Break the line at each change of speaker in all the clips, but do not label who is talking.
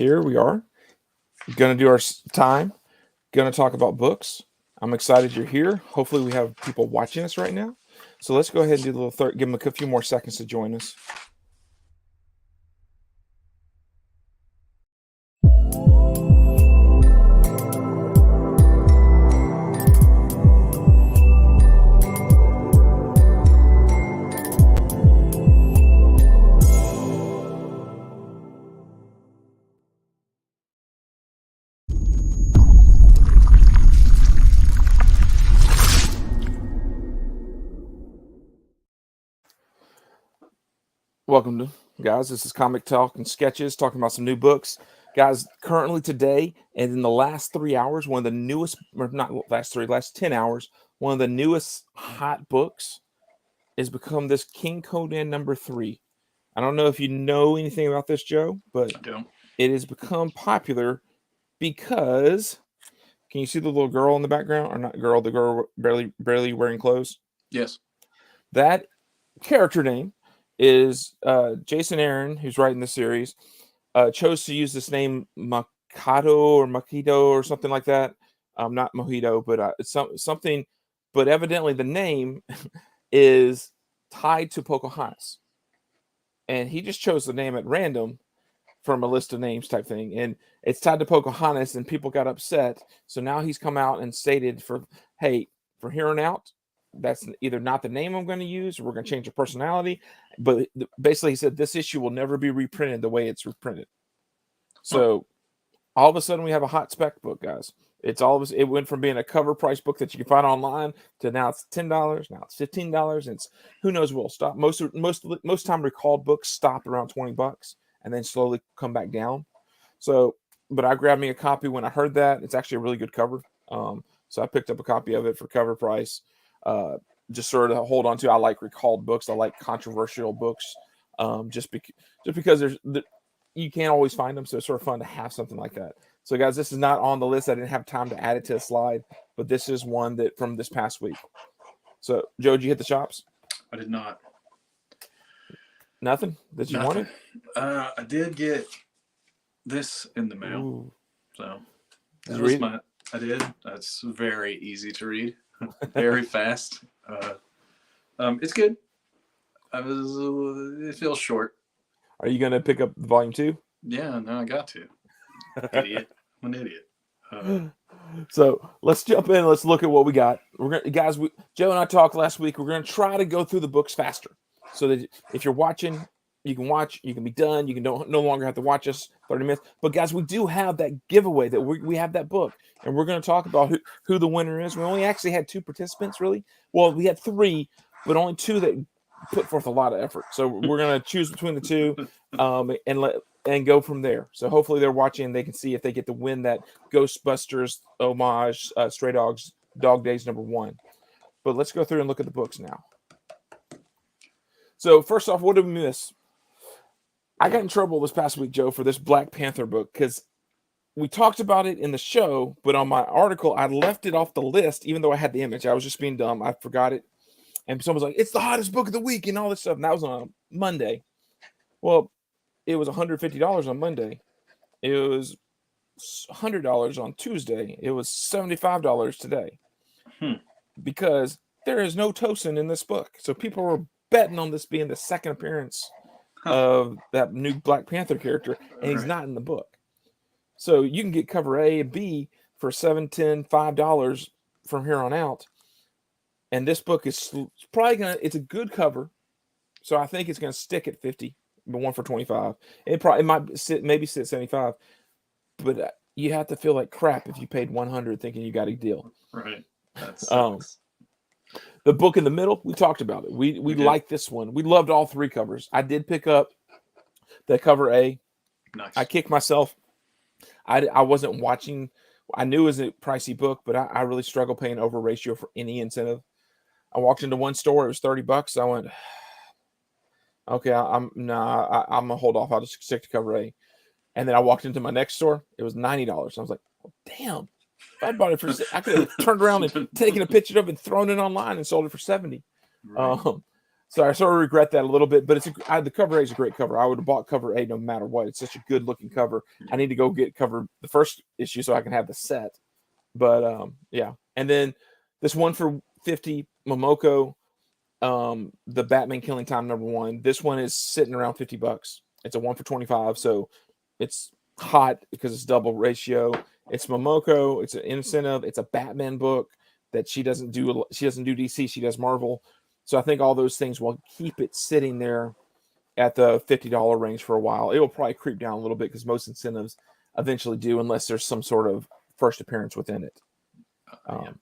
Here we are. Going to do our time. Going to talk about books. I'm excited you're here. Hopefully, we have people watching us right now. So let's go ahead and do the little third. Give them a few more seconds to join us. Welcome to guys. This is Comic Talk and Sketches, talking about some new books, guys. Currently today, and in the last 3 hours, one of the newest, or not last 10 hours, one of the newest hot books has become this King Conan #3. I don't know if you know anything about this, Joe, but
I don't.
It has become popular because, can you see the little girl in the background, or not girl? The girl barely wearing clothes.
Yes.
That character name is Jason Aaron, who's writing the series, chose to use this name Makito or Makito or something like that. Not Mojito, but it's something. But evidently, the name is tied to Pocahontas, and he just chose the name at random from a list of names type thing, and it's tied to Pocahontas, and people got upset. So now he's come out and stated, hey, from here on out, that's either not the name I'm going to use, or we're going to change your personality. But basically, he said this issue will never be reprinted the way it's reprinted. So all of a sudden, we have a hot spec book, guys. It went from being a cover price book that you can find online to now it's $10, now it's $15, and it's who knows where it'll stop. Most time recalled books stop around $20 and then slowly come back down. So, but I grabbed me a copy when I heard that. It's actually a really good cover. So I picked up a copy of it for cover price. Just sort of hold on to. I like recalled books. I like controversial books. Just because you can't always find them, so it's sort of fun to have something like that. So, guys, this is not on the list. I didn't have time to add it to a slide, but this is one that from this past week. So, Joe, did you hit the shops?
I did not.
Nothing that you wanted?
I did get this in the mail.
Ooh.
So
did you read it?
I did. That's very easy to read. Very fast. It's good. It feels short.
Are you going to pick up volume 2?
Yeah, no, I got to. Idiot. I'm an idiot.
So let's jump in. Let's look at what we got. Joe and I talked last week. We're going to try to go through the books faster, so that if you're watching, you can watch. You can be done. You can no longer have to watch us 30 minutes. But guys, we do have that giveaway that we have that book, and we're going to talk about who the winner is. We only actually had 2 participants, really. Well, we had 3, but only 2 that put forth a lot of effort. So we're going to choose between the 2, and go from there. So hopefully they're watching and they can see if they get to win that Ghostbusters homage, Stray Dogs Dog Days #1. But let's go through and look at the books now. So first off, what did we miss? I got in trouble this past week, Joe, for this Black Panther book because we talked about it in the show, but on my article, I left it off the list, even though I had the image. I was just being dumb. I forgot it. And someone was like, it's the hottest book of the week and all this stuff. And that was on a Monday. Well, it was $150 on Monday. It was $100 on Tuesday. It was $75 today. Because there is no Tosin in this book. So people were betting on this being the second appearance of that new Black Panther character, and he's not in the book. So you can get cover A and B for $7, $10, $5 from here on out. And this book is probably it's a good cover. So I think it's going to stick at 50, but one for 25. It might sit 75, but you have to feel like crap if you paid 100 thinking you got a deal.
Right. That's
the book in the middle, we talked about it. We liked this one. We loved all 3 covers. I did pick up the cover A.
Nice.
I kicked myself. I wasn't watching. I knew it was a pricey book, but I really struggle paying over ratio for any incentive. I walked into one store. It was $30. I went, okay, I'm gonna hold off. I'll just stick to cover A. And then I walked into my next store. It was $90. I was like, oh, damn. If I bought it for, I could have turned around and taken a picture of it and thrown it online and sold it for $70. Right. So I sort of regret that a little bit, but the cover A is a great cover. I would have bought cover A no matter what. It's such a good looking cover. I need to go get the first issue so I can have the set. But yeah, and then this one for 50 Momoko, the Batman Killing Time #1. This one is sitting around $50. It's a 1 for 25, so it's hot because it's double ratio. It's Momoko. It's an incentive. It's a Batman book that she doesn't do. She doesn't do DC. She does Marvel. So I think all those things will keep it sitting there at the $50 range for a while. It will probably creep down a little bit because most incentives eventually do, unless there's some sort of first appearance within it.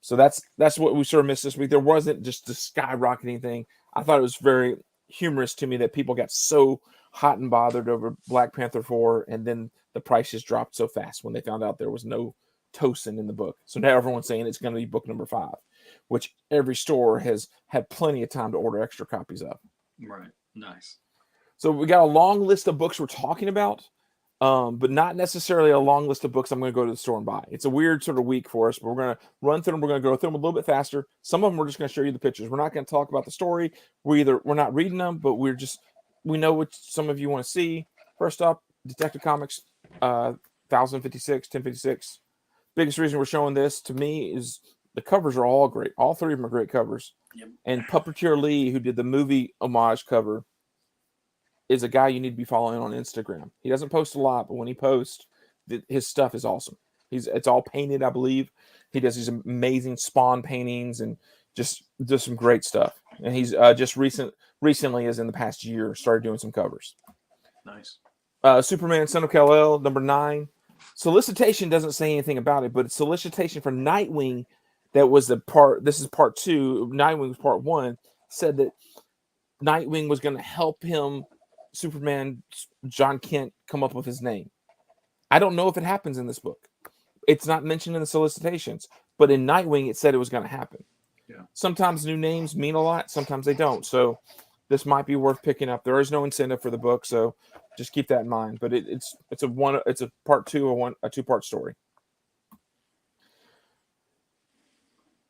So that's what we sort of missed this week. There wasn't just the skyrocketing thing. I thought it was very humorous to me that people got so hot and bothered over Black Panther 4, and then the price just dropped so fast when they found out there was no Tosin in the book. So now everyone's saying it's going to be book number 5, which every store has had plenty of time to order extra copies of.
Right. Nice.
So we got a long list of books we're talking about, but not necessarily a long list of books I'm going to go to the store and buy. It's a weird sort of week for us, but we're going to run through them. We're going to go through them a little bit faster. Some of them we're just going to show you the pictures. We're not going to talk about the story. We're not reading them, but we know what some of you want to see. First up, Detective Comics 1056. Biggest reason we're showing this to me is the covers are all great. All 3 of them are great covers.
Yep.
And Puppeteer Lee, who did the movie homage cover, is a guy you need to be following on Instagram. He doesn't post a lot, but when he posts, his stuff is awesome. It's all painted, I believe. He does these amazing Spawn paintings and just does some great stuff. And he's just recently, as in the past year, started doing some covers.
Nice.
Superman, Son of Kal-El, #9. Solicitation doesn't say anything about it, but it's solicitation for Nightwing. That was the part. This is part 2. Nightwing was part 1. Said that Nightwing was going to help him, Superman, John Kent, come up with his name. I don't know if it happens in this book. It's not mentioned in the solicitations, but in Nightwing, it said it was going to happen.
Yeah.
Sometimes new names mean a lot. Sometimes they don't. So this might be worth picking up. There is no incentive for the book, so just keep that in mind. But it's a part 2, a 2-part story.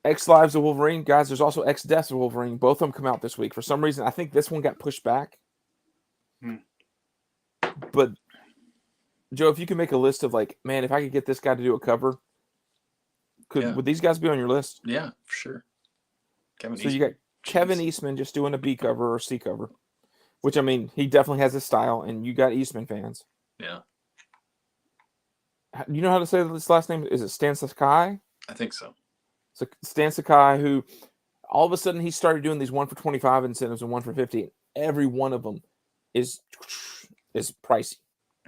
X Lives of Wolverine, guys. There's also X Deaths of Wolverine. Both of them come out this week. For some reason, I think this one got pushed back. But Joe, if you can make a list of man, if I could get this guy to do a cover, would these guys be on your list?
Yeah, for sure.
You got Kevin Eastman just doing a B cover or C cover, which I mean, he definitely has his style, and you got Eastman fans.
Yeah.
You know how to say this last name? Is it Stan Sakai?
I think so.
So Stan Sakai, who all of a sudden he started doing these 1 for 25 incentives and 1 for 50. Every one of them is pricey.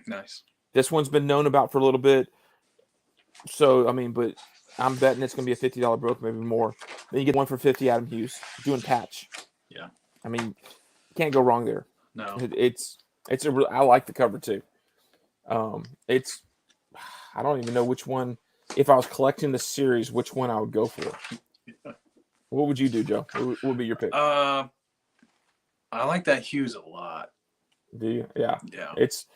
Nice.
This one's been known about for a little bit. So, I mean, but I'm betting it's going to be a $50 book, maybe more. Then you get 1 for 50, Adam Hughes, doing Patch.
Yeah.
I mean, can't go wrong there.
No.
I like the cover too. I don't even know which one, if I was collecting the series, which one I would go for. Yeah. What would you do, Joe? What would be your pick?
I like that Hughes a lot.
Do you? Yeah.
Yeah.
It's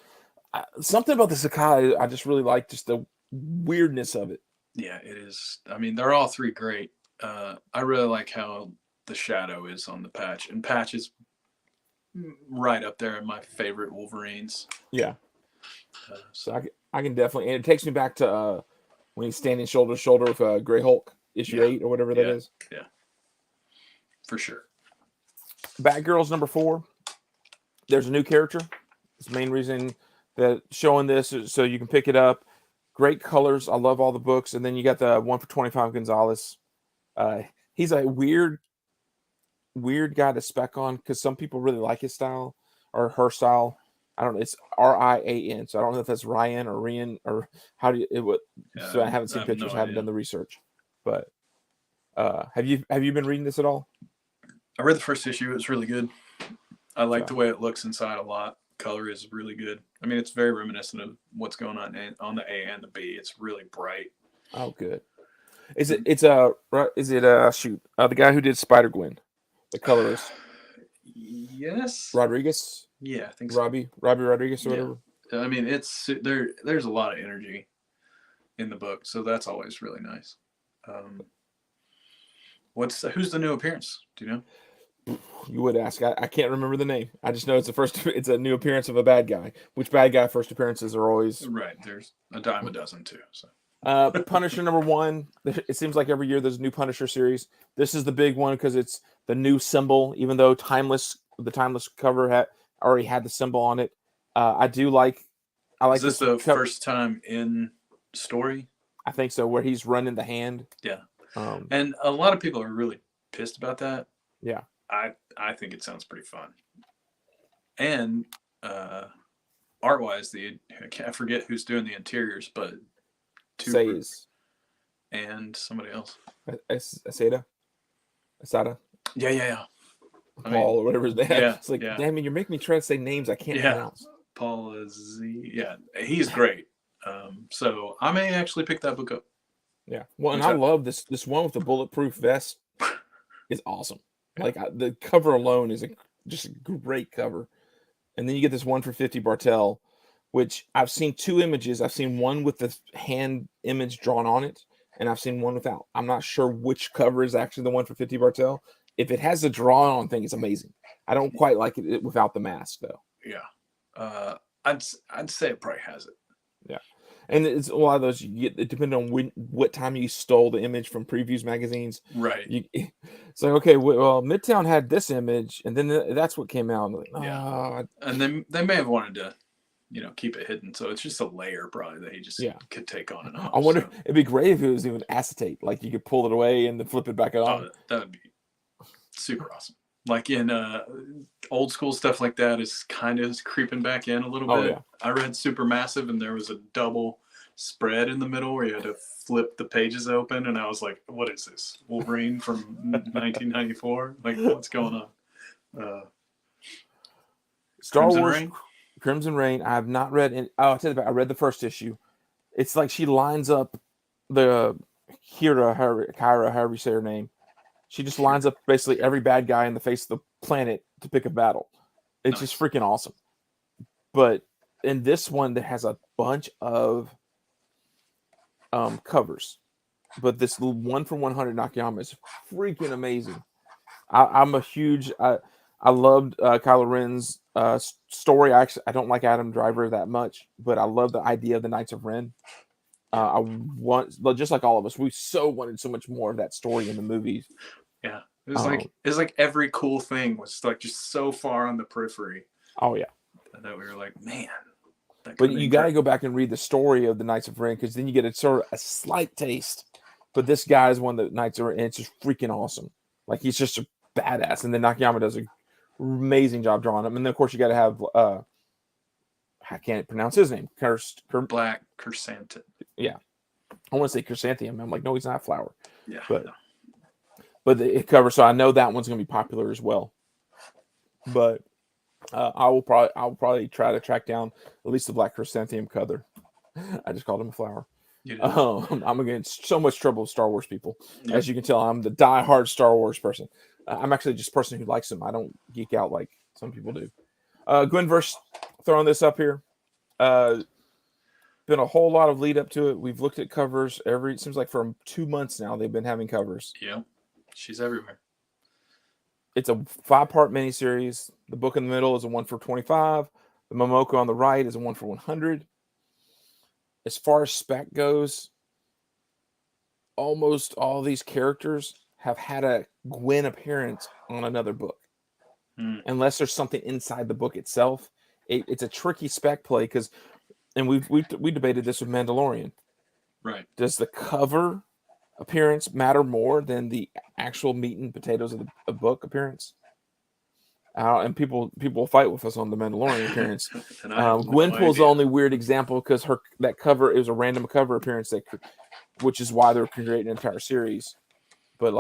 something about the Sakai. I just really like just the weirdness of it.
Yeah, it is. I mean, they're all 3 great. I really like how the shadow is on the Patch, and Patch is right up there in my favorite Wolverines.
Yeah. So I can definitely, and it takes me back to when he's standing shoulder to shoulder with Grey Hulk, issue 8 or whatever that is.
Yeah. For sure.
Batgirls #4. There's a new character. It's the main reason that showing this is so you can pick it up. Great colors. I love all the books. And then you got the 1 for 25 Gonzalez. He's a weird guy to spec on because some people really like his style or her style. I don't know. It's Rian. So I don't know if that's Ryan or Rian or how do you it would. Yeah, so I haven't seen pictures. I haven't done the research. But have you been reading this at all?
I read the first issue. It was really good. I like the way it looks inside a lot. Color is really good. I mean, it's very reminiscent of what's going on the A and the B. It's really bright.
Oh, good. The guy who did Spider-Gwen, the colorist?
Yes.
Rodriguez?
Yeah, I think so.
Robbie Rodriguez or whatever.
I mean, it's there's a lot of energy in the book, so that's always really nice. Who's the new appearance? Do you know?
You would ask. I can't remember the name. I just know it's the first. It's a new appearance of a bad guy. Which bad guy first appearances are always
Right. There's a dime a dozen too. So
Punisher #1. It seems like every year there's a new Punisher series. This is the big one because it's the new symbol. Even though the Timeless cover already had the symbol on it. I do like. I like
is this the first time in story?
I think so. Where he's running the hand.
Yeah.
Um,
And a lot of people are really pissed about that.
yeah.
I think it sounds pretty fun. And art wise, I forget who's doing the interiors, but
Says
and somebody else.
Asada.
Yeah.
Paul or whatever his name.
Yeah,
It's like,
yeah.
damn it, you're making me try to say names I can't pronounce.
Paul Z. Yeah, he's great. So I may actually pick that book up.
Yeah. Well, and I love this one with the bulletproof vest. Is awesome. Like the cover alone is just a great cover. And then you get this one for 50 Bartel, which I've seen 2 images. I've seen one with the hand image drawn on it, and I've seen one without. I'm not sure which cover is actually the one for 50 Bartel. If it has the drawn on thing, it's amazing. I don't quite like it without the mask though.
Yeah. I'd say it probably has it.
Yeah. And it's a lot of those you get. It depends on what time you stole the image from previews magazines.
Right.
It's like, okay, well, Midtown had this image, and then that's what came out. Like,
yeah. And then they may have wanted to, keep it hidden. So it's just a layer probably that he just could take on and off.
I wonder. It'd be great if it was even acetate. Like you could pull it away and then flip it back on.
Oh, that would be super awesome. Like in old school stuff like that is kind of creeping back in a little bit.
Yeah.
I read Supermassive and there was a double spread in the middle where you had to flip the pages open, and I was like, what is this? Wolverine from 1994? Like, what's going on?
Star Wars Crimson Reign. I have not read it. I'll tell you about. I read the first issue. It's like she lines up the Kyra, however you say her name. She just lines up basically every bad guy in the face of the planet to pick a battle. It's just freaking awesome. But in this one, that has a bunch of covers. But this one for 100 Nakayama is freaking amazing. I'm a huge. I loved Kylo Ren's story. I don't like Adam Driver that much, but I love the idea of the Knights of Ren. I want, just like all of us, we wanted so much more of that story in the movies.
Yeah, it was like every cool thing was like just so far on the periphery.
Oh yeah,
that we were like, man.
But you got to go back and read the story of the Knights of Ren, because then you get a slight taste. But this guy is one of the Knights of Ren, and it's just freaking awesome. Like he's just a badass, and then Nakayama does an amazing job drawing him. And then of course you got to have I can't pronounce his name.
Black Chrysanthemum.
Yeah, I want to say chrysanthemum. I'm like, no, he's not a flower.
Yeah,
but it covers. So I know that one's going to be popular as well. But I'll probably try to track down at least the Black Chrysanthemum cover. I just called him a flower. I'm against so much trouble with Star Wars people. Yep. As you can tell, I'm the diehard Star Wars person. I'm actually just a person who likes them. I don't geek out like some people do. Gwen-Verse, throwing this up here. Been a whole lot of lead up to it. We've looked at covers it seems like for 2 months now they've been having covers.
Yeah, she's everywhere.
It's a 5-part miniseries. The book in the middle is a 1 for 25. The Momoko on the right is a 1 for 100. As far as spec goes, almost all these characters have had a Gwen appearance on another book. Unless there's something inside the book itself. It's a tricky spec play because, and we debated this with Mandalorian.
Right.
Does the cover appearance matter more than the actual meat and potatoes of the book appearance? And people fight with us on the Mandalorian appearance. Gwenpool's the only weird example because that cover is a random cover appearance which is why they're creating an entire series. But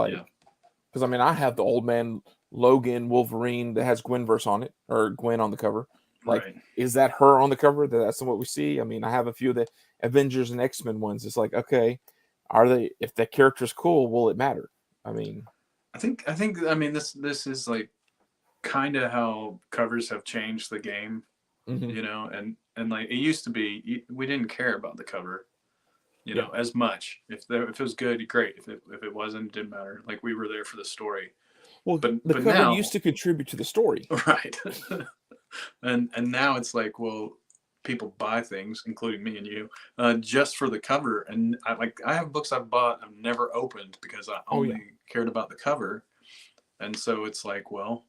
because I mean, I have the old man Logan Wolverine that has Gwen-Verse on it, or Gwen on the cover. Like, is that her on the cover? That's what we see. I mean, I have a few of the Avengers and X-Men ones. It's like, okay, if that character's cool, will it matter? I mean,
I think I mean this is like kind of how covers have changed the game, and like it used to be, we didn't care about the cover, as much. If it was good, great. If it wasn't, it didn't matter. Like we were there for the story.
Well, the
but
cover
now,
used to contribute to the story.
right. and now it's like, well, people buy things, including me and you, just for the cover. And I have books I've bought I've never opened because I
Oh, yeah.
only cared about the cover. And so it's like, well,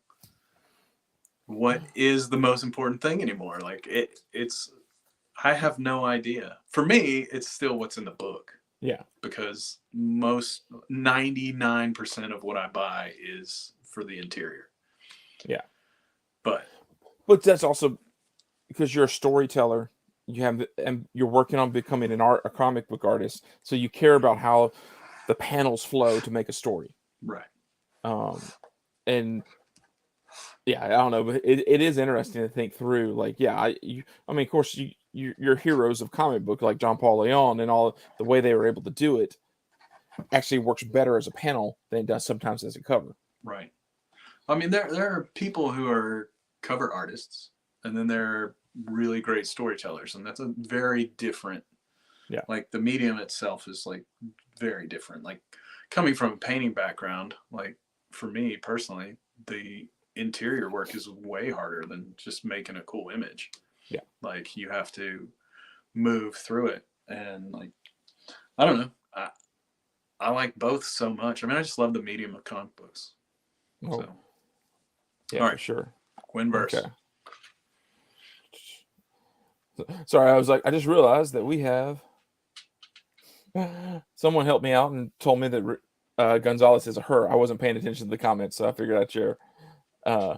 what is the most important thing anymore? Like it's I have no idea. For me, it's still what's in the book.
Yeah.
Because most 99% of what I buy is for the interior.
Yeah.
But
that's also because you're a storyteller. And you're working on becoming a comic book artist, so you care about how the panels flow to make a story.
right.
And yeah, I don't know, but it is interesting to think through. Like, yeah, I mean, of course, you're heroes of comic book like John Paul Leon, and all the way they were able to do it actually works better as a panel than it does sometimes as a cover.
Right. I mean, there are people who are cover artists, and then there are really great storytellers, and that's a very different.
Yeah.
Like the medium itself is like very different. Like coming from a painting background, like for me personally, the interior work is way harder than just making a cool image.
Yeah.
Like you have to move through it, and like I don't know. I like both so much. I mean, I just love the medium of comic books.
Oh,
So,
yeah,
all
for
right.
sure.
Gwen-Verse.
Okay. Sorry, I was like, I just realized that we have someone helped me out and told me that Gonzalez is a her. I wasn't paying attention to the comments, so I figured I'd share. Uh,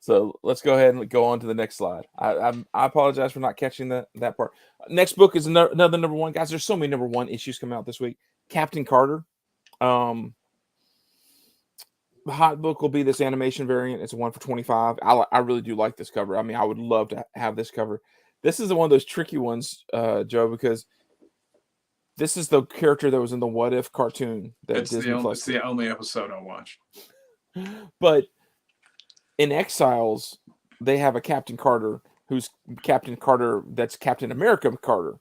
so let's go ahead and go on to the next slide. I apologize for not catching that part. Next book is another number one, guys. There's so many number one issues coming out this week. Captain Carter. The hot book will be this animation variant. It's a 1 for 25. I really do like this cover. I mean, I would love to have this cover. This is one of those tricky ones, Joe, because this is the character that was in the What If cartoon that
It's
Disney Plus.
It's the only episode I watched.
But in Exiles, they have a Captain Carter who's Captain Carter. That's Captain America Carter,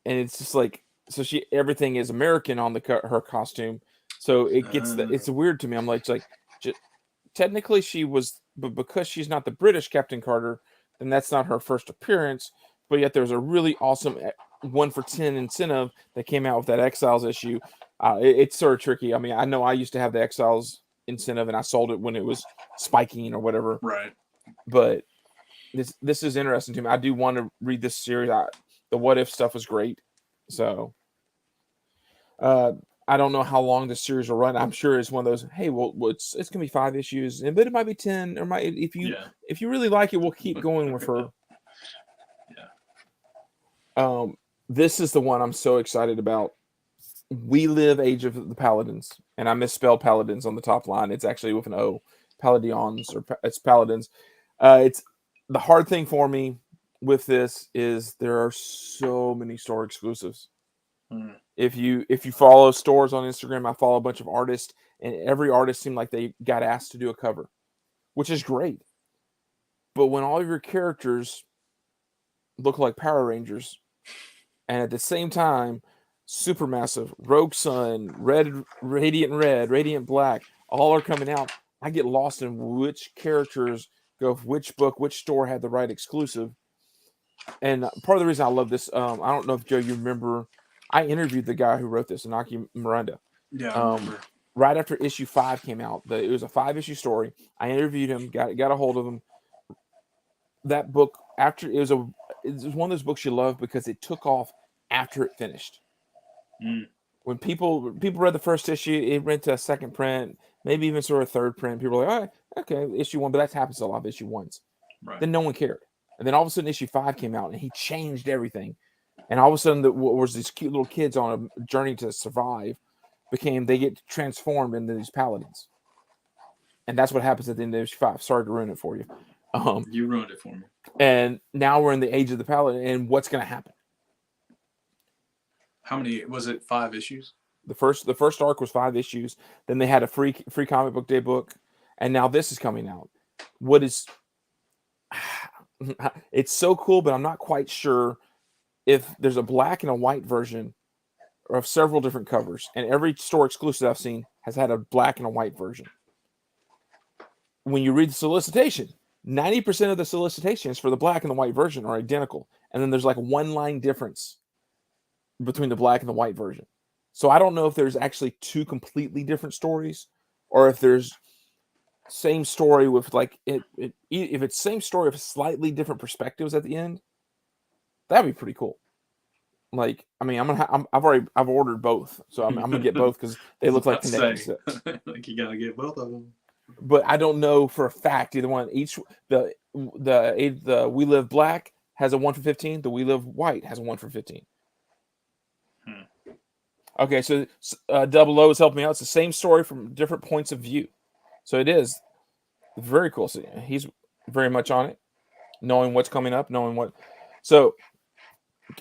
and it's just like, so everything is American on her costume. So it gets it's weird to me. I'm like, it's like technically she was, but because she's not the British Captain Carter, then that's not her first appearance. But yet there's a really awesome 1 for 10 incentive that came out with that Exiles issue. It's sort of tricky. I mean, I know I used to have the Exiles incentive and I sold it when it was spiking or whatever.
Right.
But this is interesting to me. I do want to read this series. The What If stuff was great. So I don't know how long this series will run. I'm sure it's one of those, hey, well it's gonna be 5 issues, but it might be 10, or if you really like it, we'll keep going with her.
Yeah.
This is the one I'm so excited about. We Live Age of the Palladins, and I misspelled Palladins on the top line. It's actually with an O, Palladins, or it's Palladins. It's the hard thing for me with this is there are so many store exclusives. If you follow stores on Instagram, I follow a bunch of artists, and every artist seemed like they got asked to do a cover, which is great. But when all of your characters look like Power Rangers, and at the same time, Supermassive, Rogue Sun, Radiant Black, all are coming out, I get lost in which characters go, which book, which store had the right exclusive. And part of the reason I love this, I don't know if Joe, you remember, I interviewed the guy who wrote this, Inaki Miranda.
Yeah, I remember.
Right after issue 5 came out, it was a 5-issue story. I interviewed him, got a hold of him. That book, after it was one of those books you love because it took off after it finished. When people read the first issue, it went to a second print, maybe even sort of third print. People were like, oh, okay, issue 1, but that happens a lot of issue 1s.
Right.
Then no one cared. And then all of a sudden issue 5 came out and he changed everything. And all of a sudden there was these cute little kids on a journey to survive they get transformed into these paladins. And that's what happens at the end of issue 5. Sorry to ruin it for you.
You ruined it for me.
And now we're in the age of the paladin, and what's going to happen?
How many was it? 5 issues?
The first arc was 5 issues. Then they had a free comic book day book, and now this is coming out. What is it's so cool, but I'm not quite sure if there's a black and a white version of several different covers, and every store exclusive I've seen has had a black and a white version. when you read the solicitation, 90% of the solicitations for the black and the white version are identical. And then there's like one line difference between the black and the white version. So I don't know if there's actually two completely different stories, or if there's same story with like if it's same story with slightly different perspectives at the end. That'd be pretty cool. Like, I mean, I've ordered both, so I'm gonna get both because they look like connected.
Like, you gotta get both of them.
But I don't know for a fact either one. Each the We Live Black has a 1 for 15. The We Live White has a 1 for 15. Okay, so Double O is helping me out. It's the same story from different points of view. So it is very cool. So he's very much on it, knowing what's coming up, knowing what. So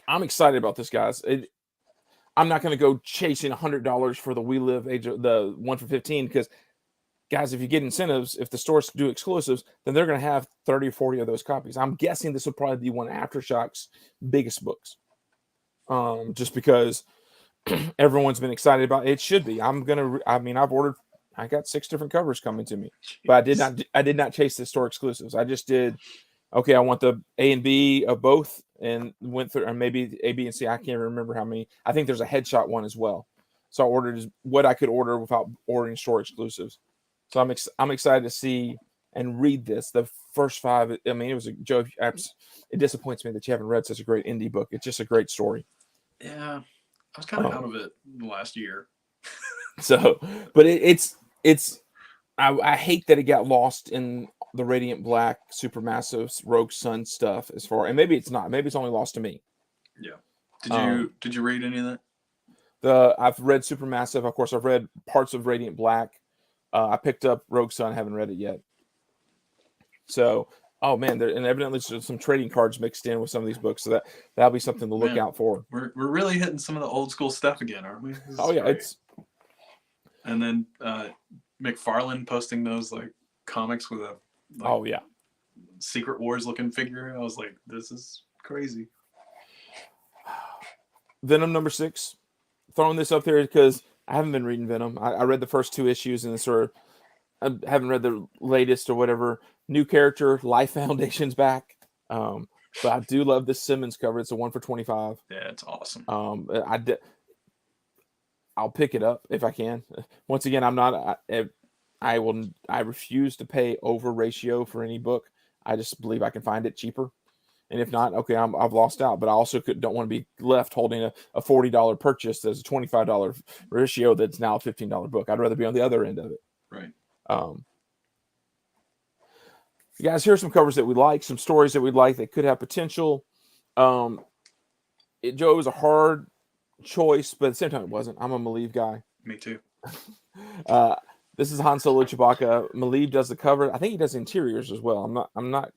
I'm excited about this, guys. I'm not going to go chasing $100 for the We Live the 1 for 15 because, guys, if you get incentives, if the stores do exclusives, then they're going to have 30 or 40 of those copies. I'm guessing this will probably be one of Aftershock's biggest books, just because everyone's been excited about it. It should be. I've ordered. I got 6 different covers coming to me, but I did not chase the store exclusives. I just did. Okay, I want the A and B of both, and went through, and maybe A, B, and C. I can't remember how many. I think there's a headshot one as well. So I ordered what I could order without ordering store exclusives. So I'm excited to see and read this. The first 5. I mean, it was Joe. It disappoints me that you haven't read such a great indie book. It's just a great story.
Yeah, I was kind of out of it last year.
So, but it's. I hate that it got lost in the Radiant Black, Supermassive, Rogue Sun stuff. And maybe it's not. Maybe it's only lost to me.
Yeah. Did you read any of that?
I've read Supermassive. Of course, I've read parts of Radiant Black. I picked up Rogue Sun. Haven't read it yet. So, oh man, and evidently there's some trading cards mixed in with some of these books. So that'll be something to look out for.
We're really hitting some of the old school stuff again, aren't we?
Oh yeah, great.
And then McFarlane posting those like comics with a Secret Wars looking figure. I was like, this is crazy.
Venom number 6. Throwing this up there because I haven't been reading Venom. I read the first 2 issues and I haven't read the latest or whatever. New character, Life Foundation's back. But I do love this Simmons cover. It's a 1 for 25.
Yeah, it's awesome.
I'll pick it up if I can. Once again, I refuse to pay over ratio for any book. I just believe I can find it cheaper. And if not, okay, I've lost out. But I also don't want to be left holding a $40 purchase that's a $25 ratio that's now a $15 book. I'd rather be on the other end of it.
Right.
You guys, here's some covers that we like, some stories that we'd like that could have potential. Joe, it was a hard choice, but at the same time, it wasn't. I'm a Maleev guy.
Me too.
This is Han Solo Chewbacca. Maleev does the cover. I think he does interiors as well. I'm not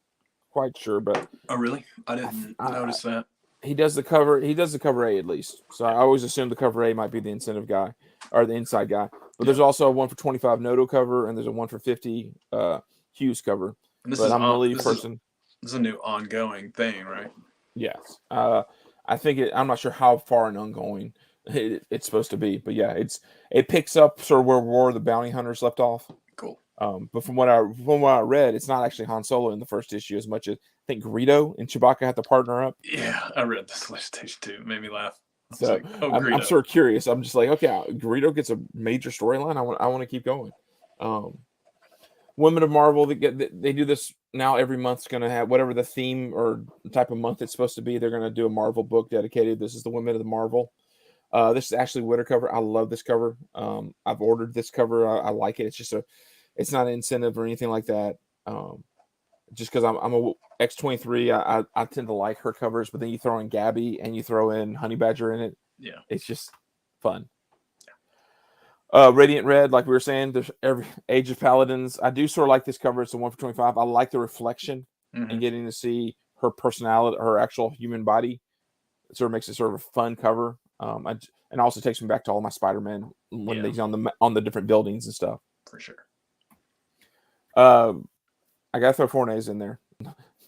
quite sure, but
oh really? I didn't notice that.
He does the cover. He does the cover A at least. So I always assume the cover A might be the incentive guy or the inside guy. But there's also a 1 for 25 Noto cover, and there's a 1 for 50 Hughes cover.
And
but I'm a Maleev person.
This is a new ongoing thing, right?
Yes. I think I'm not sure how far and ongoing it's supposed to be, but yeah, it picks up sort of where War of the Bounty Hunters left off.
Cool.
But from what I read, it's not actually Han Solo in the first issue as much as I think Greedo and Chewbacca have to partner up.
Yeah, I read this solicitation too. It made me laugh.
So like, I'm sort of curious. I'm just like, okay, Greedo gets a major storyline. I want to keep going. Women of Marvel, they do this now every month's going to have whatever the theme or type of month it's supposed to be. They're going to do a Marvel book dedicated. This is the Women of the Marvel. This is Ashley Witter cover. I love this cover. I've ordered this cover. I like it. It's just it's not an incentive or anything like that. Just because I'm a X23, I tend to like her covers, but then you throw in Gabby and you throw in Honey Badger in it.
Yeah,
it's just fun. Radiant Red, like we were saying, there's every Age of Palladins. I do sort of like this cover. It's a 1 for 25. I like the reflection and getting to see her personality, her actual human body. It sort of makes it sort of a fun cover. And also takes me back to all my Spider-Man when they're on the different buildings and stuff.
For sure.
I gotta throw Fornés in there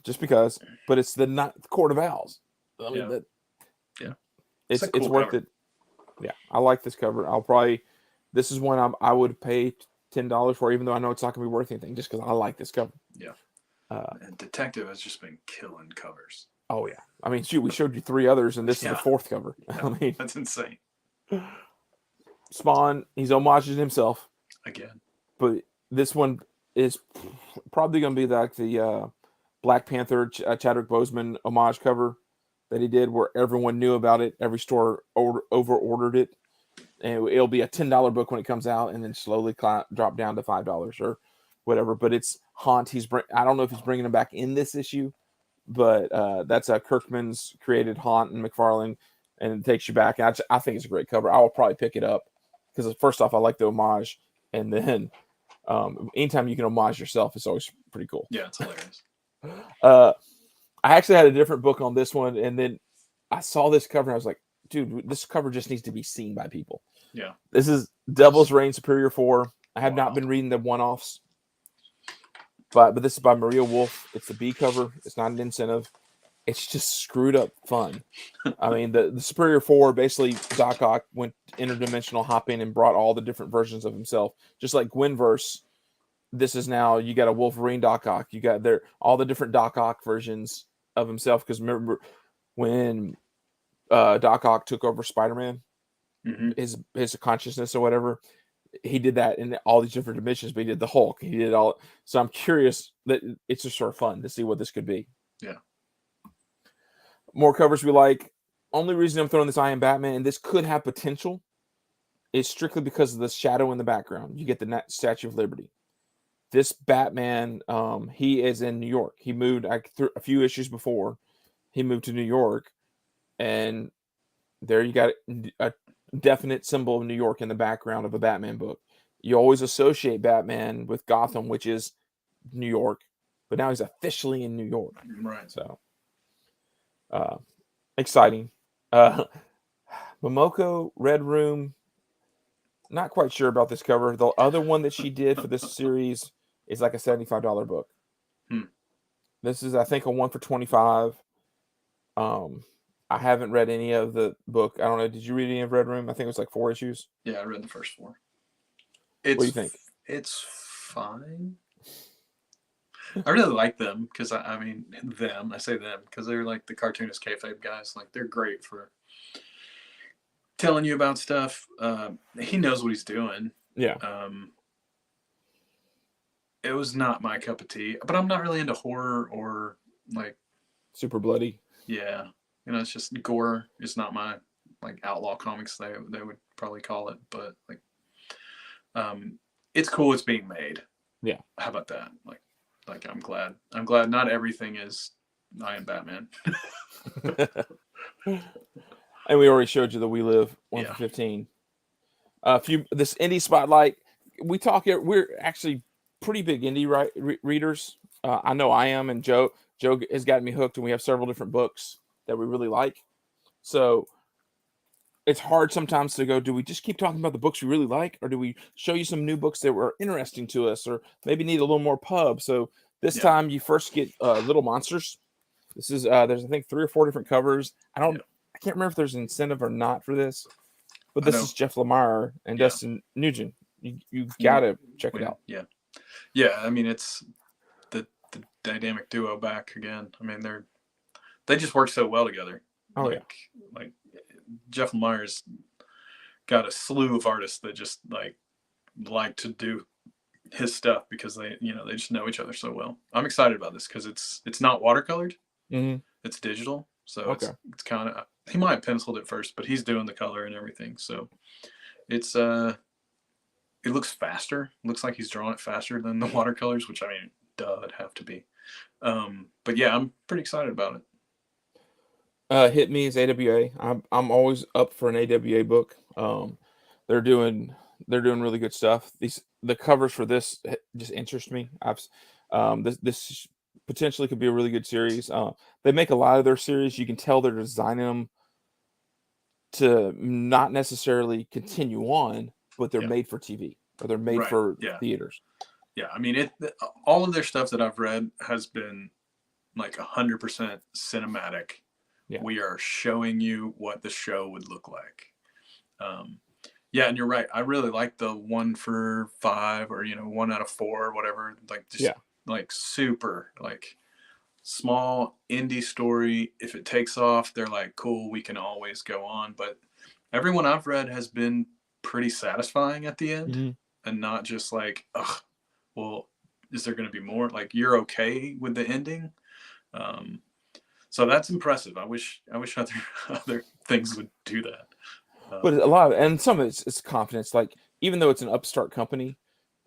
just because, but it's the Court of Owls. I mean, it's cool worth it. Yeah, I like this cover. This is one I would pay $10 for, even though I know it's not gonna be worth anything, just because I like this cover.
Yeah.
Uh,
And Detective has just been killing covers.
oh yeah, I mean, shoot, we showed you 3 others, and this is the
Yeah.
4th cover.
Yeah,
I mean,
that's insane.
Spawn, he's homaging himself,
Again.
but this one is probably gonna be like the Black Panther Chadwick Boseman homage cover that he did, where everyone knew about it, every store over ordered it, and it'll be a $10 book when it comes out, and then slowly drop down to $5 or whatever. But it's Haunt. I don't know if he's bringing him back in this issue, but that's Kirkman's created Haunt and McFarlane, and it takes you back. And I think it's a great cover. I will probably pick it up because first off, I like the homage, and then anytime you can homage yourself, it's always pretty cool.
Yeah, it's hilarious.
I actually had a different book on this one, and then I saw this cover, and I was like, dude, this cover just needs to be seen by people.
Yeah.
This is Devil's Reign Superior 4. I have not been reading the one-offs, but this is by Maria Wolf. It's the B cover. It's not an incentive. It's just screwed up fun. I mean, the Superior 4, basically, Doc Ock went interdimensional hopping and brought all the different versions of himself. Just like Gwen-Verse, this is now, you got a Wolverine Doc Ock. You got all the different Doc Ock versions of himself. Because remember, when Doc Ock took over Spider-Man, his consciousness or whatever, he did that in all these different dimensions, but he did the Hulk. He did all. So I'm curious that it's just sort of fun to see what this could be.
Yeah.
More covers we like. Only reason I'm throwing this I Am Batman, and this could have potential, is strictly because of the shadow in the background. You get the Statue of Liberty. This Batman, he is in New York. He moved a few issues before. He moved to New York, and there you got a definite symbol of New York in the background of a Batman book. You always associate Batman with Gotham, which is New York, but now he's officially in New York.
Right.
So, exciting. Momoko Red Room. Not quite sure about this cover. The other one that she did for this series is like a $75 book. This is, I think, a one for $25. I haven't read any of the book. I don't know. Did you read any of Red Room? I think it was like 4 issues.
Yeah, I read the first 4.
What do you think?
It's fine. I really like them because I mean them. I say them because they're like the cartoonist kayfabe guys. Like they're great for telling you about stuff. He knows what he's doing.
Yeah.
It was not my cup of tea, but I'm not really into horror or like
super bloody.
Yeah, it's just gore. It's not my like outlaw comics they would probably call it, but like, it's cool. It's being made.
Yeah.
How about that? Like I'm glad not everything is I Am Batman.
And we already showed you the We Live 1 for 15. This indie spotlight. We're actually pretty big indie readers. I know I am, and Joe has gotten me hooked, and we have several different books that we really like. So it's hard sometimes to go, do we just keep talking about the books we really like, or do we show you some new books that were interesting to us, or maybe need a little more pub? So this time you first get Little Monsters. This is there's I think 3 or 4 different covers. I can't remember if there's an incentive or not for this, but this is Jeff Lemire and Dustin Nugent. You gotta check it out.
Yeah. I mean, it's the dynamic duo back again. I mean, they just work so well together. Like Jeff Lemire's got a slew of artists that just like to do his stuff because they just know each other so well. I'm excited about this because it's not watercolored. It's digital, so it's kind of, he might have penciled it first, but he's doing the color and everything. So it's it looks faster. It looks like he's drawing it faster than the watercolors, which I mean, it'd have to be. But yeah, I'm pretty excited about it.
Hit Me is AWA. I'm always up for an AWA book. They're doing really good stuff. The covers for this just interest me. This potentially could be a really good series. They make a lot of their series. You can tell they're designing them to not necessarily continue on, but they're made for TV, or they're made for theaters.
Yeah, I mean, all of their stuff that I've read has been like 100% cinematic. Yeah. We are showing you what the show would look like. Yeah, and you're right. I really like the 1 for 5 or 1 out of 4 or whatever. Like just
Yeah.
like super like small indie story. If it takes off, they're like, cool, we can always go on. But everyone I've read has been pretty satisfying at the end,
Mm-hmm.
and not just like, ugh, well, is there going to be more? Like you're okay with the ending. Um, so that's impressive. I wish other things would do that.
But a lot of, and some of it's confidence. Like even though it's an upstart company,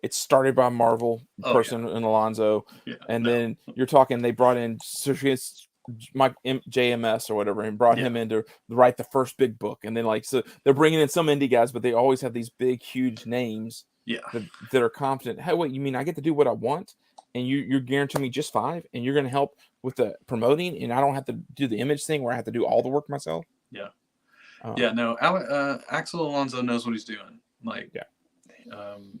it's started by a Marvel
Oh yeah,
person in Alonzo,
yeah,
and
no,
then you're talking they brought in Mike JMS or whatever, and brought
yeah,
him in to write the first big book, and then like so they're bringing in some indie guys, but they always have these big huge names
yeah,
that are confident. Hey, wait, you mean I get to do what I want, and you're guaranteeing me just 5, and you're going to help with the promoting, and I don't have to do the image thing where I have to do all the work myself.
yeah.
Um,
Yeah, no, Axel Alonso knows what he's doing. Like,
yeah.
um,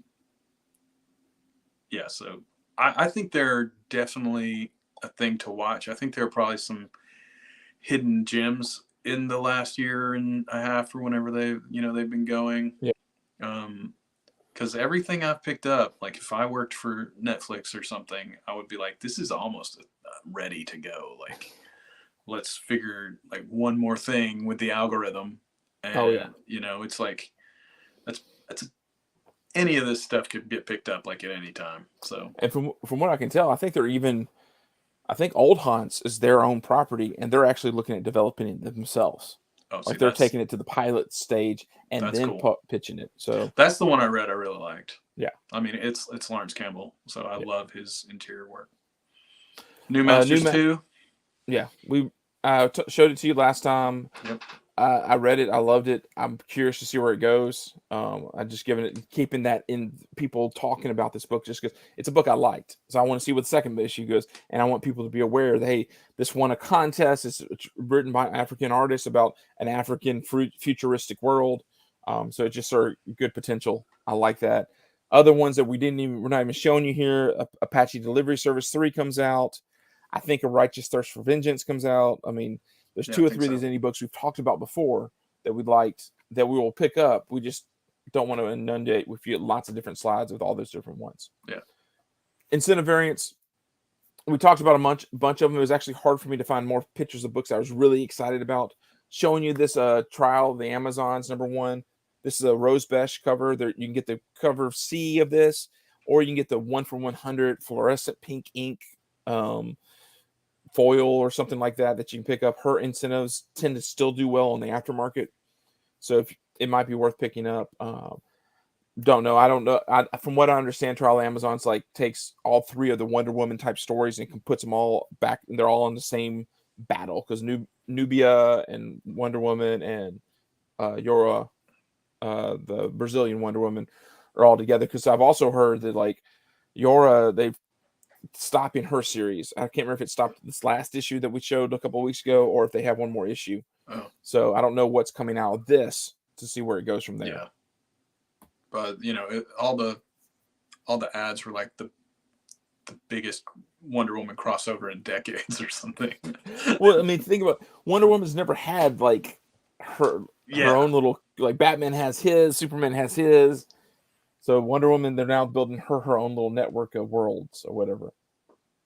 yeah, so I think they're definitely a thing to watch. I think there are probably some hidden gems in the last year and a half or whenever they've been going.
Yeah.
Because everything I've picked up, like if I worked for Netflix or something, I would be like, this is almost ready to go. Like, let's figure like one more thing with the algorithm,
Oh yeah.
and it's like that's any of this stuff could get picked up like at any time. So
And from what I can tell, I think Old Haunts is their own property, and they're actually looking at developing it themselves.
oh, see,
Like they're
that's
taking it to the pilot stage and
that's
then
cool.
pitching it. So
That's the one I read. I really liked.
yeah,
I mean, it's Lawrence Campbell, so I
yeah.
love his interior work. New
New
Masters 2.
yeah, we showed it to you last time.
Yep.
I read it. I loved it. I'm curious to see where it goes. I just keeping that in people talking about this book just because it's a book I liked. So I want to see what the second issue goes, and I want people to be aware that hey, this won a contest. It's written by African artists about an African futuristic world. So it just sort of good potential. I like that. Other ones that we're not even showing you here. Apache Delivery Service 3 comes out. I think A Righteous Thirst for Vengeance comes out. I mean, there's
Yeah, I
2 or
think
3 of
so.
these indie books we've talked about before that we liked that we will pick up. We just don't want to inundate with you lots of different slides with all those different ones.
Yeah.
Incentive variants, we talked about a bunch of them. It was actually hard for me to find more pictures of books I was really excited about. Showing you this Trial of the Amazons #1. This is a Rose Besh cover. There you can get the cover C of this, or you can get the 1/100 fluorescent pink ink foil or something like that you can pick up. Her incentives tend to still do well on the aftermarket, so if it might be worth picking up. Don't know. I don't know. From what I understand, Trial Amazon's like takes all 3 of the Wonder Woman type stories and puts them all back. They're all in the same battle because Nubia and Wonder Woman and Yora, the Brazilian Wonder Woman, are all together. Because I've also heard that like Yora, they've stopping her series. I can't remember if it stopped this last issue that we showed a couple of weeks ago, or if they have one more issue.
Oh.
So I don't know what's coming out of this to see where it goes from there.
Yeah. But all the ads were like the biggest Wonder Woman crossover in decades or something.
Well, I mean, think about Wonder Woman's never had like her own little like Batman has his, Superman has his. So Wonder Woman, they're now building her own little network of worlds or whatever.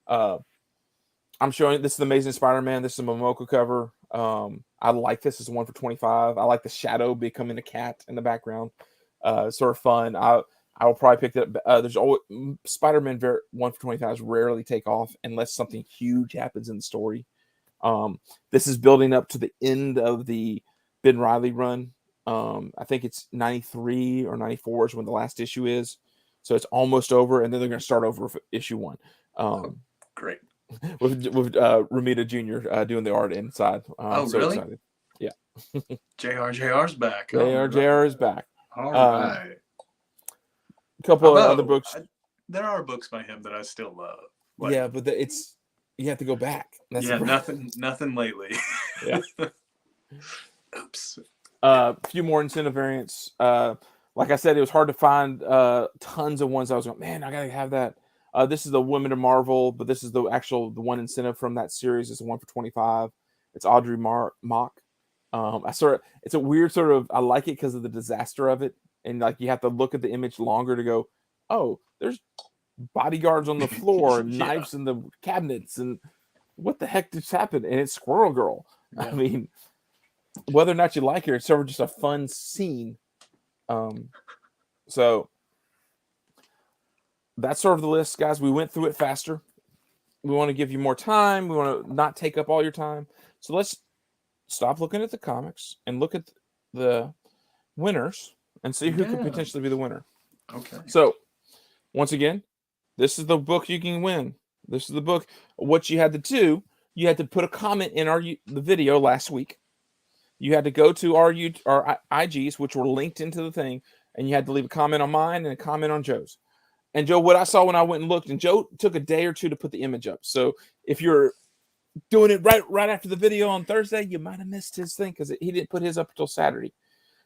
I'm showing this is the Amazing Spider-Man. This is a Momoko cover. I like this. It's 1/25. I like the shadow becoming a cat in the background. Sort of fun. I will probably pick that. There's always Spider-Man 1/25s rarely take off unless something huge happens in the story. This is building up to the end of the Ben Reilly run. I think it's 93 or 94 is when the last issue is. So it's almost over, and then they're going to start over for issue 1.
Great.
With Ramita Jr. Doing the art inside.
Oh,
so
really?
excited. Yeah.
JR's back.
JR is back.
All right.
A couple of other books.
There are books by him that I still love.
Like, yeah, but you have to go back.
That's nothing lately.
Yeah.
Oops.
A few more incentive variants. Like I said, it was hard to find tons of ones I was going, man, I gotta have that. This is the Women of Marvel, but this is the one incentive from that series. It's a 1/25. It's Audrey Mock. It's a weird sort of. I like it because of the disaster of it. and like you have to look at the image longer to go, oh, there's bodyguards on the floor and
Yeah.
knives in the cabinets, and what the heck just happened? And it's Squirrel Girl.
Yeah.
I mean, whether or not you like her, it's sort of just a fun scene. So that's sort of the list, guys. We went through it faster. We want to give you more time. We want to not take up all your time. So let's stop looking at the comics and look at the winners and see who could potentially be the winner.
Okay.
So once again, this is the book you can win. This is the book. What you had to do, you had to put a comment in the video last week. You had to go to our IGs, which were linked into the thing, and you had to leave a comment on mine and a comment on Joe's. And Joe, what I saw when I went and looked, and Joe took a day or two to put the image up. So if you're doing it right after the video on Thursday, you might have missed his thing because he didn't put his up until Saturday.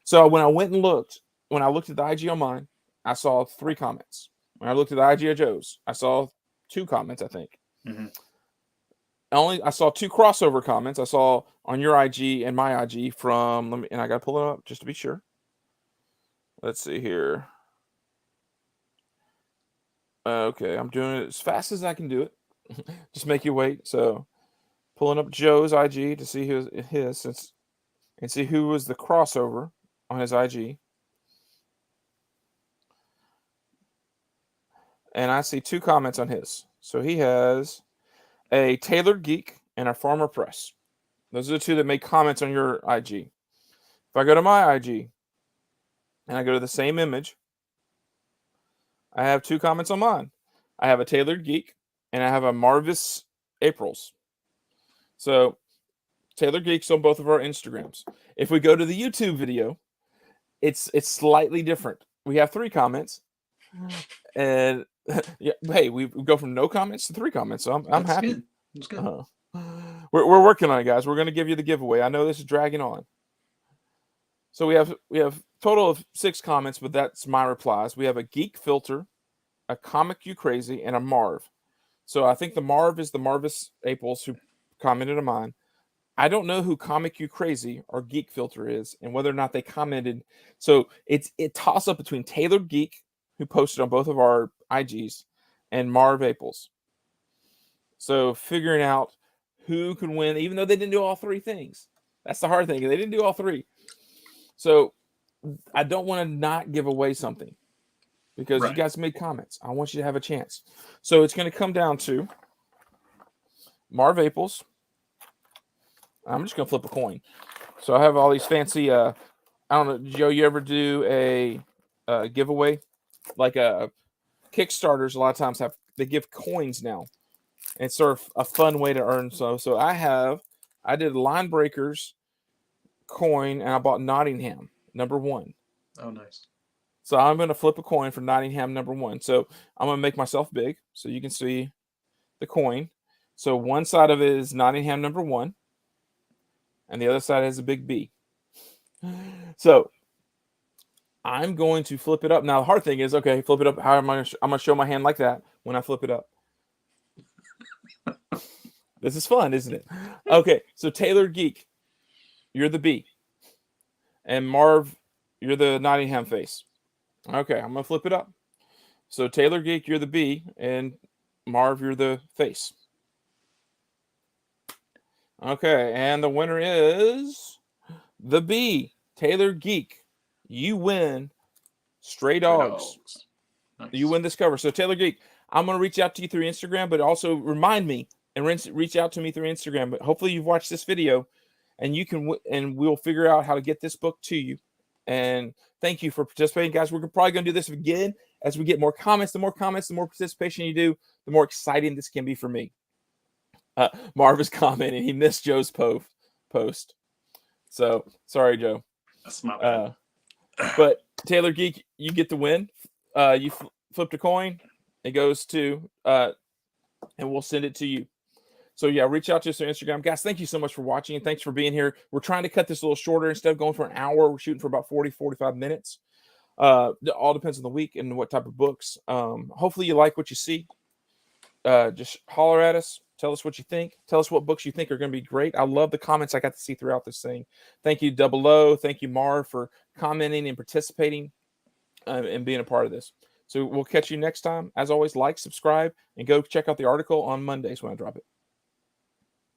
So when I went and looked, when I looked at the IG on mine, I saw 3 comments. When I looked at the IG of Joe's, I saw 2 comments, I think.
Mm-hmm.
I saw 2 crossover comments. I saw on your IG and my IG from, and I got to pull it up just to be sure. Let's see here. Okay, I'm doing it as fast as I can do it. Just make you wait. So, pulling up Joe's IG to see and see who was the crossover on his IG. And I see 2 comments on his. So he has a Tailored Geek and a Farmer Press. Those are the 2 that make comments on your IG. If I go to my IG and I go to the same image, I have 2 comments on mine. I have a Tailored Geek and I have a Marvis Aprils. So Tailored Geeks on both of our Instagrams. If we go to the YouTube video, it's slightly different. We have 3 comments, and yeah, hey, we go from no comments to 3 comments. So I'm happy.
Good. That's good.
We're working on it, guys. We're going to give you the giveaway. I know this is dragging on. So we have total of 6 comments, but that's my replies. We have a Geek Filter, a Comic You Crazy, and a Marv. So I think the Marv is the Marvis Aples who commented on mine. I don't know who Comic You Crazy or Geek Filter is and whether or not they commented. So it toss up between Tailored Geek, who posted on both of our IGs, and Marv Aples. So figuring out who could win, even though they didn't do all 3 things. That's the hard thing. They didn't do all 3. So I don't want to not give away something because you guys made comments. I want you to have a chance. So it's going to come down to Marv Aples. I'm just going to flip a coin. So I have all these fancy, I don't know, Joe, you ever do a giveaway? Like Kickstarters a lot of times they give coins now. And it's sort of a fun way to earn. So I did Line Breakers coin and I bought Nottingham number 1.
Oh, nice.
So I'm going to flip a coin for Nottingham number 1. So I'm going to make myself big so you can see the coin. So one side of it is Nottingham number 1. And the other side has a big B. So I'm going to flip it up. Now, the hard thing is, okay, flip it up. How am I? I'm going to show my hand like that when I flip it up. This is fun, isn't it? Okay, so Tailored Geek, you're the B. And Marv, you're the Nottingham face. Okay, I'm going to flip it up. So Tailored Geek, you're the B. And Marv, you're the face. Okay, and the winner is the B, Tailored Geek. You win Stray Dogs.
Nice.
You win this cover. So Tailored Geek, I'm going to reach out to you through Instagram, but also remind me and reach out to me through Instagram. But hopefully you've watched this video and you can, and we'll figure out how to get this book to you. And thank you for participating, guys. We're probably going to do this again as we get more comments. The more participation you do, the more exciting this can be for me. Marv is commenting. He missed Joe's post. So, sorry, Joe.
That's my bad.
But Tailored Geek, you get the win. You flipped a coin. It goes to, and we'll send it to you. So, yeah, reach out to us on Instagram. Guys, thank you so much for watching, and thanks for being here. We're trying to cut this a little shorter. Instead of going for an hour, we're shooting for about 40, 45 minutes. It all depends on the week and what type of books. Hopefully you like what you see. Just holler at us. Tell us what you think. Tell us what books you think are going to be great. I love the comments I got to see throughout this thing. Thank you, Double O. Thank you, Marv, for commenting and participating. and being a part of this. So we'll catch you next time. As always, like, subscribe, and go check out the article on Mondays when I drop it.